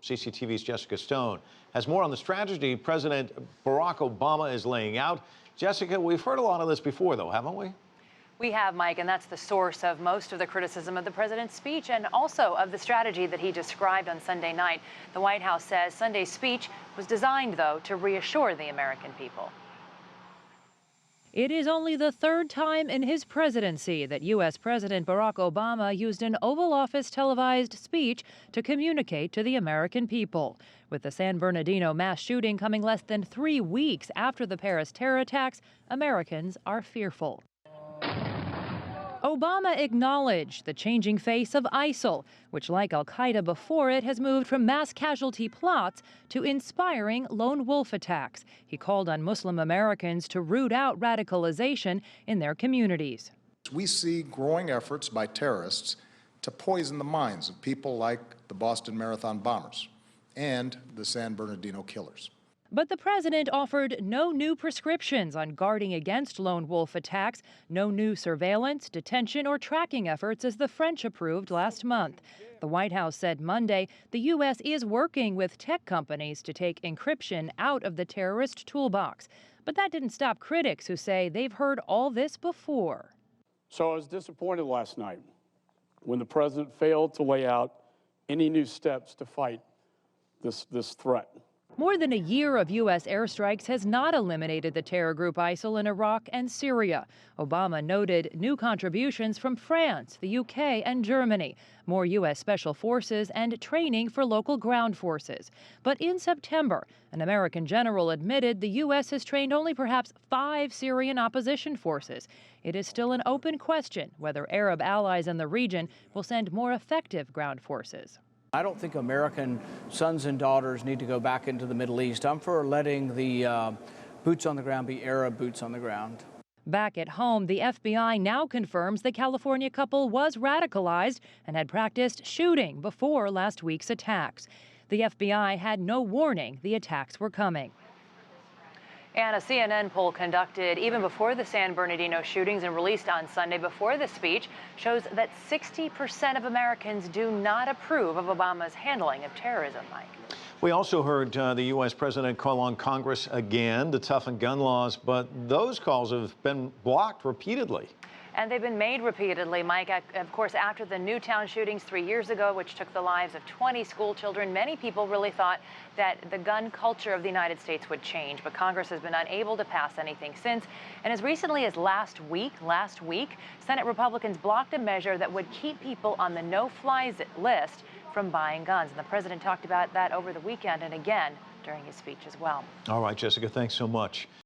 CCTV's Jessica Stone has more on the strategy President Barack Obama is laying out. Jessica, we've heard a lot of this before, though, haven't we? We have, Mike, and that's the source of most of the criticism of the president's speech and also of the strategy that he described on Sunday night. The White House says Sunday's speech was designed, though, to reassure the American people. It is only the third time in his presidency that U.S. President Barack Obama used an Oval Office televised speech to communicate to the American people. With the San Bernardino mass shooting coming less than 3 weeks after the Paris terror attacks, Americans are fearful. Obama acknowledged the changing face of ISIL, which, like al-Qaeda before it, has moved from mass casualty plots to inspiring lone wolf attacks. He called on Muslim Americans to root out radicalization in their communities. We see growing efforts by terrorists to poison the minds of people like the Boston Marathon bombers and the San Bernardino killers. But the president offered no new prescriptions on guarding against lone wolf attacks, no new surveillance, detention, or tracking efforts as the French approved last month. The White House said Monday the U.S. is working with tech companies to take encryption out of the terrorist toolbox. But that didn't stop critics who say they've heard all this before. So I was disappointed last night when the president failed to lay out any new steps to fight this threat. More than a year of U.S. airstrikes has not eliminated the terror group ISIL in Iraq and Syria. Obama noted new contributions from France, the UK, and Germany, more U.S. special forces, and training for local ground forces. But in September, an American general admitted the U.S. has trained only perhaps 5 Syrian opposition forces. It is still an open question whether Arab allies in the region will send more effective ground forces. I don't think American sons and daughters need to go back into the Middle East. I'm for letting the boots on the ground be Arab boots on the ground. Back at home, the FBI now confirms the California couple was radicalized and had practiced shooting before last week's attacks. The FBI had no warning the attacks were coming. And a CNN poll conducted even before the San Bernardino shootings and released on Sunday before the speech shows that 60% of Americans do not approve of Obama's handling of terrorism, Mike. We also heard the U.S. president call on Congress again to toughen gun laws, but those calls have been blocked repeatedly. And they've been made repeatedly, Mike. Of course, after the Newtown shootings 3 years ago, which took the lives of 20 school children, many people really thought that the gun culture of the United States would change. But Congress has been unable to pass anything since. And as recently as last week, Senate Republicans blocked a measure that would keep people on the no-fly list from buying guns. And the president talked about that over the weekend and again during his speech as well. All right, Jessica, thanks so much.